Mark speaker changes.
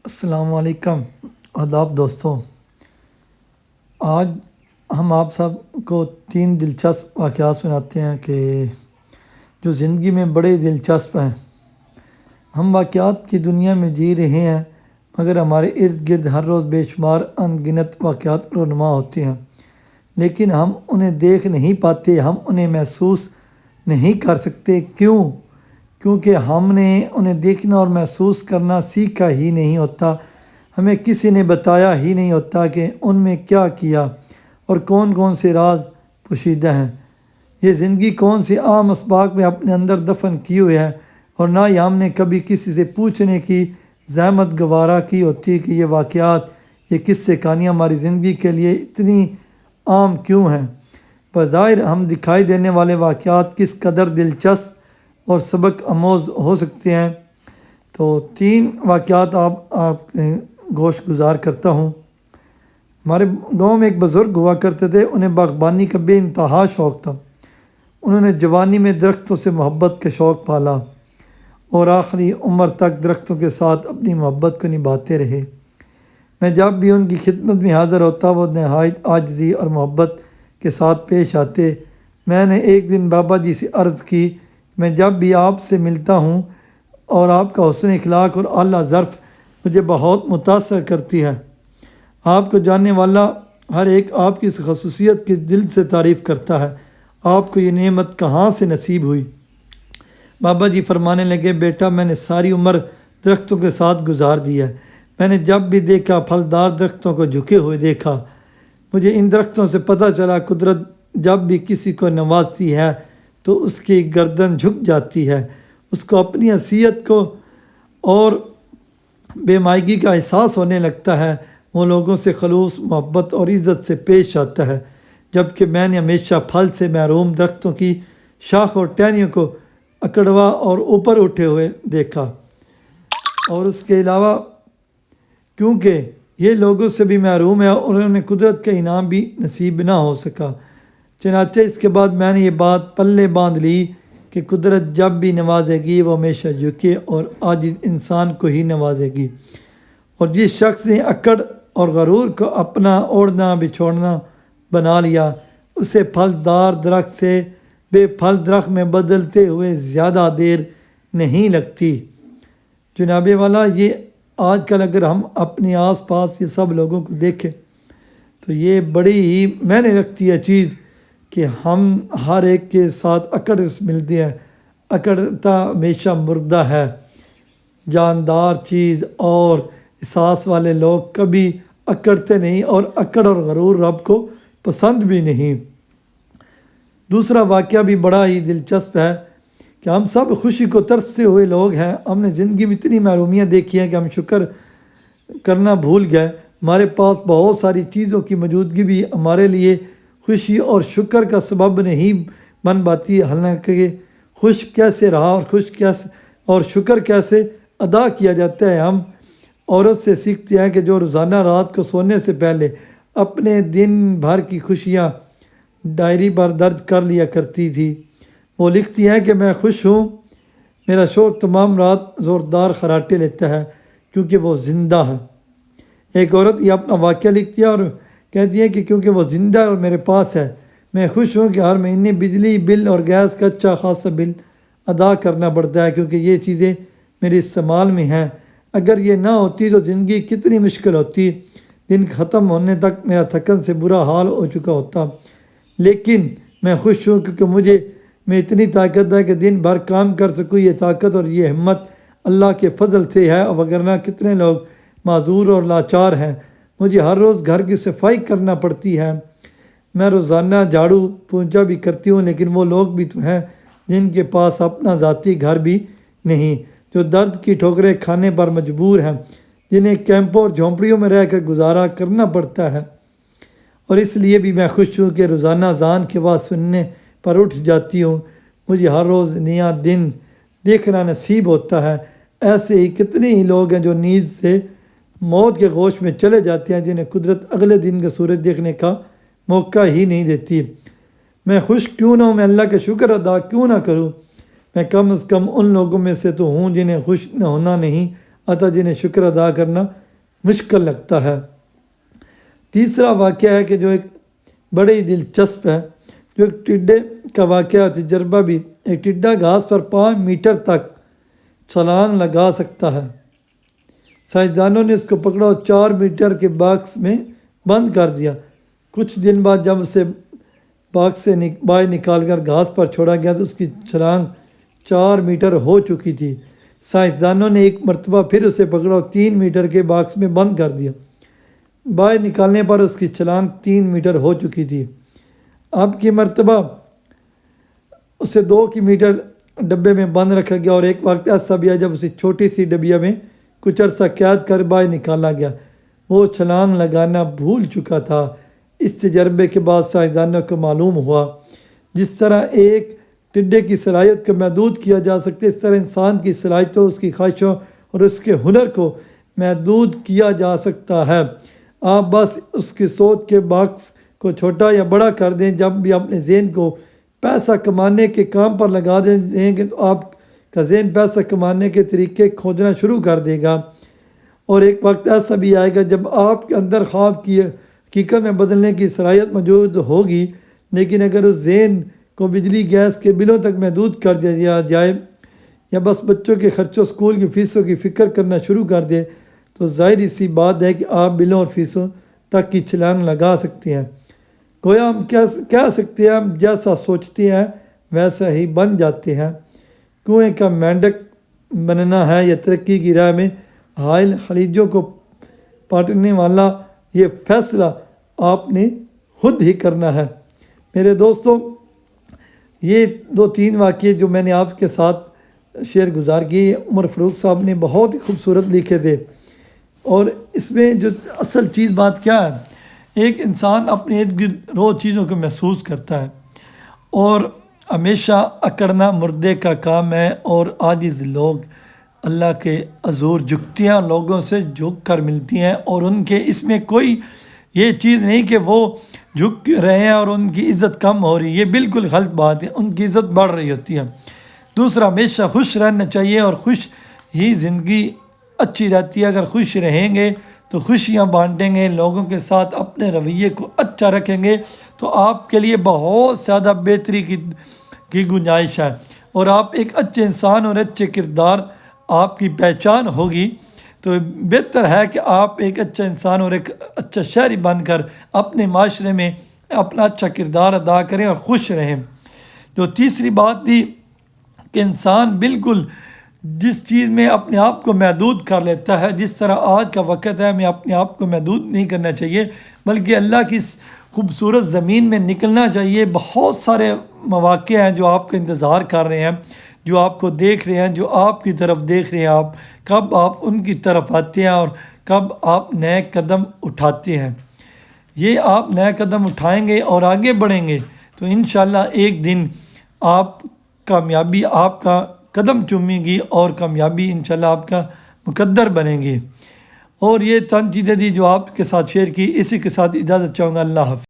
Speaker 1: السلام علیکم، آداب دوستوں۔ آج ہم آپ سب کو 3 دلچسپ واقعات سناتے ہیں کہ جو زندگی میں بڑے دلچسپ ہیں۔ ہم واقعات کی دنیا میں جی رہے ہیں، مگر ہمارے ارد گرد ہر روز بے شمار ان گنت واقعات رونما ہوتے ہیں، لیکن ہم انہیں دیکھ نہیں پاتے، ہم انہیں محسوس نہیں کر سکتے۔ کیونکہ ہم نے انہیں دیکھنا اور محسوس کرنا سیکھا ہی نہیں ہوتا۔ ہمیں کسی نے بتایا ہی نہیں ہوتا کہ ان میں کیا کیا اور کون کون سے راز پوشیدہ ہیں۔ یہ زندگی کون سے عام اسباق میں اپنے اندر دفن کی ہوئی ہے، اور نہ ہی ہم نے کبھی کسی سے پوچھنے کی زحمت گوارا کی ہوتی کہ یہ واقعات، یہ قصے کہانیاں ہماری زندگی کے لیے اتنی عام کیوں ہیں۔ بظاہر ہم دکھائی دینے والے واقعات کس قدر دلچسپ اور سبق آموز ہو سکتے ہیں۔ تو 3 واقعات آپ گوش گزار کرتا ہوں۔ ہمارے گاؤں میں ایک بزرگ ہوا کرتے تھے، انہیں باغبانی کا بے انتہا شوق تھا۔ انہوں نے جوانی میں درختوں سے محبت کا شوق پالا اور آخری عمر تک درختوں کے ساتھ اپنی محبت کو نبھاتے رہے۔ میں جب بھی ان کی خدمت میں حاضر ہوتا، وہ نہایت عاجزی اور محبت کے ساتھ پیش آتے۔ میں نے ایک دن بابا جی سے عرض کی، میں جب بھی آپ سے ملتا ہوں اور آپ کا حسن اخلاق اور اعلیٰ ظرف مجھے بہت متاثر کرتی ہے۔ آپ کو جاننے والا ہر ایک آپ کی اس خصوصیت کی دل سے تعریف کرتا ہے۔ آپ کو یہ نعمت کہاں سے نصیب ہوئی؟ بابا جی فرمانے لگے، بیٹا، میں نے ساری عمر درختوں کے ساتھ گزار دی ہے۔ میں نے جب بھی دیکھا پھلدار درختوں کو جھکے ہوئے دیکھا۔ مجھے ان درختوں سے پتہ چلا قدرت جب بھی کسی کو نوازتی ہے تو اس کی گردن جھک جاتی ہے، اس کو اپنی حیثیت کو اور بے مائگی کا احساس ہونے لگتا ہے، وہ لوگوں سے خلوص، محبت اور عزت سے پیش آتا ہے۔ جبکہ میں نے ہمیشہ پھل سے محروم درختوں کی شاخ اور ٹہنیوں کو اکڑوا اور اوپر اٹھے ہوئے دیکھا، اور اس کے علاوہ کیونکہ یہ لوگوں سے بھی محروم ہے اور انہوں نے قدرت کا انعام بھی نصیب نہ ہو سکا۔ چنانچہ اس کے بعد میں نے یہ بات پلے باندھ لی کہ قدرت جب بھی نوازے گی وہ ہمیشہ جھکے اور عاجز انسان کو ہی نوازے گی، اور جس شخص نے اکڑ اور غرور کو اپنا اوڑھنا بچھوڑنا بنا لیا، اسے پھلدار درخت سے بے پھل درخت میں بدلتے ہوئے زیادہ دیر نہیں لگتی۔ جناب والا، یہ آج کل اگر ہم اپنے آس پاس یہ سب لوگوں کو دیکھیں تو یہ بڑی ہی میں نے رکھتی ہے چیز کہ ہم ہر ایک کے ساتھ اکڑ ملتی ہے۔ اکڑتا ہمیشہ مردہ ہے۔ جاندار چیز اور احساس والے لوگ کبھی اکڑتے نہیں، اور اکڑ اور غرور رب کو پسند بھی نہیں۔ دوسرا واقعہ بھی بڑا ہی دلچسپ ہے کہ ہم سب خوشی کو ترستے ہوئے لوگ ہیں۔ ہم نے زندگی میں اتنی محرومیاں دیکھی ہیں کہ ہم شکر کرنا بھول گئے۔ ہمارے پاس بہت ساری چیزوں کی موجودگی بھی ہمارے لیے خوشی اور شکر کا سبب نہیں بن پاتی، حالانکہ خوش کیسے رہا اور شکر کیسے ادا کیا جاتا ہے۔ ہم عورت سے سیکھتے ہیں کہ جو روزانہ رات کو سونے سے پہلے اپنے دن بھر کی خوشیاں ڈائری پر درج کر لیا کرتی تھی۔ وہ لکھتی ہیں کہ میں خوش ہوں، میرا شوہر تمام رات زوردار خراٹے لیتا ہے کیونکہ وہ زندہ ہے۔ ایک عورت یہ اپنا واقعہ لکھتی ہے اور کہتی ہے کہ کیونکہ وہ زندہ ہے اور میرے پاس ہے، میں خوش ہوں کہ ہر مہینے بجلی بل اور گیس کا اچھا خاصا بل ادا کرنا پڑتا ہے، کیونکہ یہ چیزیں میرے استعمال میں ہیں۔ اگر یہ نہ ہوتی تو زندگی کتنی مشکل ہوتی، دن ختم ہونے تک میرا تھکن سے برا حال ہو چکا ہوتا۔ لیکن میں خوش ہوں کیونکہ میں اتنی طاقت ہے کہ دن بھر کام کر سکوں۔ یہ طاقت اور یہ ہمت اللہ کے فضل سے ہے، وگرنہ کتنے لوگ معذور اور لاچار ہیں۔ مجھے ہر روز گھر کی صفائی کرنا پڑتی ہے، میں روزانہ جھاڑو پونچھا بھی کرتی ہوں، لیکن وہ لوگ بھی تو ہیں جن کے پاس اپنا ذاتی گھر بھی نہیں، جو درد کی ٹھوکریں کھانے پر مجبور ہیں، جنہیں کیمپوں اور جھونپڑیوں میں رہ کر گزارا کرنا پڑتا ہے۔ اور اس لیے بھی میں خوش ہوں کہ روزانہ اذان کے بعد سننے پر اٹھ جاتی ہوں۔ مجھے ہر روز نیا دن دیکھنا نصیب ہوتا ہے۔ ایسے ہی کتنے ہی لوگ ہیں جو نیند سے موت کے گوش میں چلے جاتے ہیں، جنہیں قدرت اگلے دن کا سورج دیکھنے کا موقع ہی نہیں دیتی۔ میں خوش کیوں نہ ہوں، میں اللہ کا شکر ادا کیوں نہ کروں؟ میں کم از کم ان لوگوں میں سے تو ہوں جنہیں خوش نہ ہونا نہیں عطا جنہیں شکر ادا کرنا مشکل لگتا ہے۔ تیسرا واقعہ ہے کہ جو ایک بڑے ہی دلچسپ ہے، جو ایک ٹڈے کا واقعہ تجربہ بھی۔ ایک ٹڈا گھاس پر 5 میٹر تک چھلانگ لگا سکتا ہے۔ سائنسدانوں نے اس کو پکڑا اور 4 میٹر کے باکس میں بند کر دیا۔ کچھ دن بعد جب اسے باکس سے باہر نکال کر گھاس پر چھوڑا گیا تو اس کی چھلانگ 4 میٹر ہو چکی تھی۔ سائنسدانوں نے ایک مرتبہ پھر اسے پکڑا اور 3 میٹر کے باکس میں بند کر دیا۔ باہر نکالنے پر اس کی چھلانگ 3 میٹر ہو چکی تھی۔ اب کی مرتبہ اسے 2 میٹر ڈبے میں بند رکھا گیا اور ایک وقت ایسا بھی آیا جب اسے چھوٹی سی ڈبیا میں کچھ عرصہ قید کر باہر نکالا گیا۔ وہ چھلانگ لگانا بھول چکا تھا۔ اس تجربے کے بعد سائنسدانوں کو معلوم ہوا جس طرح ایک ٹڈے کی صلاحیت کو محدود کیا جا سکتا ہے، اس طرح انسان کی صلاحیتوں، اس کی خواہشوں اور اس کے ہنر کو محدود کیا جا سکتا ہے۔ آپ بس اس کی سوچ کے باکس کو چھوٹا یا بڑا کر دیں۔ جب بھی اپنے ذہن کو پیسہ کمانے کے کام پر لگا دیں گے تو آپ کا ذہن پیسہ کمانے کے طریقے کھوجنا شروع کر دے گا، اور ایک وقت ایسا بھی آئے گا جب آپ کے اندر خواب کی حقیقت میں بدلنے کی صلاحیت موجود ہوگی، لیکن اگر اس ذہن کو بجلی گیس کے بلوں تک محدود کر دیا جائے یا بس بچوں کے خرچوں، اسکول کی فیسوں کی فکر کرنا شروع کر دے تو ظاہر سی بات ہے کہ آپ بلوں اور فیسوں تک کی چھلانگ لگا سکتے ہیں۔ گویا ہم کہہ سکتے ہیں، ہم جیسا سوچتے ہیں ویسا ہی بن جاتے ہیں۔ کنویں کا مینڈک بننا ہے یا ترقی کی راہ میں حائل خلیجوں کو پاٹنے والا، یہ فیصلہ آپ نے خود ہی کرنا ہے۔ میرے دوستوں، یہ 2-3 واقعے جو میں نے آپ کے ساتھ شیئر گزار کیے، عمر فاروق صاحب نے بہت ہی خوبصورت لکھے تھے، اور اس میں جو اصل چیز بات کیا ہے، ایک انسان اپنے ارد گرد روز چیزوں کو محسوس کرتا ہے، اور ہمیشہ اکڑنا مردے کا کام ہے، اور عاجز لوگ اللہ کے حضور جھکتی ہیں، لوگوں سے جھک کر ملتی ہیں، اور ان کے اس میں کوئی یہ چیز نہیں کہ وہ جھک رہے ہیں اور ان کی عزت کم ہو رہی ہے، یہ بالکل غلط بات ہے، ان کی عزت بڑھ رہی ہوتی ہے۔ دوسرا، ہمیشہ خوش رہنا چاہیے، اور خوش ہی زندگی اچھی رہتی ہے۔ اگر خوش رہیں گے تو خوشیاں بانٹیں گے، لوگوں کے ساتھ اپنے رویے کو اچھا رکھیں گے تو آپ کے لیے بہت زیادہ بہتری کی گنجائش ہے، اور آپ ایک اچھے انسان اور اچھے کردار آپ کی پہچان ہوگی، تو بہتر ہے کہ آپ ایک اچھا انسان اور ایک اچھا شہری بن کر اپنے معاشرے میں اپنا اچھا کردار ادا کریں اور خوش رہیں۔ جو تیسری بات تھی کہ انسان بالکل جس چیز میں اپنے آپ کو محدود کر لیتا ہے، جس طرح آج کا وقت ہے، ہمیں اپنے آپ کو محدود نہیں کرنا چاہیے، بلکہ اللہ کی اس خوبصورت زمین میں نکلنا چاہیے۔ بہت سارے مواقع ہیں جو آپ کا انتظار کر رہے ہیں، جو آپ کو دیکھ رہے ہیں، جو آپ کی طرف دیکھ رہے ہیں، آپ کب آپ ان کی طرف آتے ہیں اور کب آپ نئے قدم اٹھاتے ہیں۔ یہ آپ نئے قدم اٹھائیں گے اور آگے بڑھیں گے تو انشاءاللہ ایک دن کامیابی آپ کا قدم چومے گی، اور کامیابی انشاءاللہ آپ کا مقدر بنے گی۔ اور یہ چند چیزیں تھی جو آپ کے ساتھ شیئر کی، اسی کے ساتھ اجازت چاہوں گا۔ اللہ حافظ۔